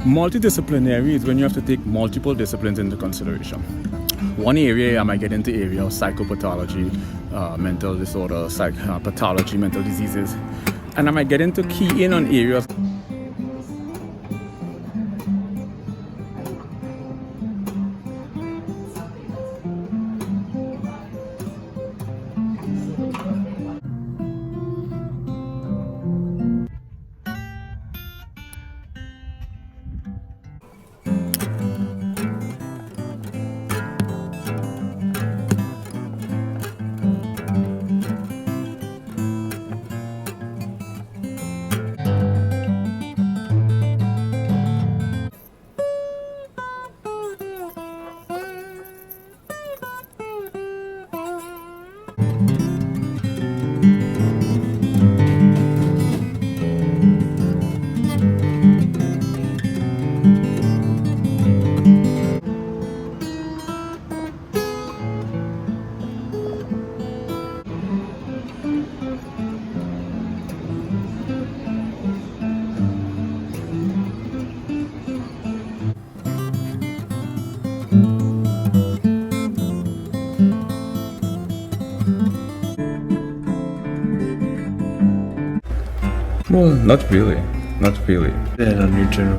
Multidisciplinary is when you have to take multiple disciplines into consideration. One area I might get into area of psychopathology, mental disorders, pathology, mental diseases, and I might get into key in on areas. Well, not really. Then on your general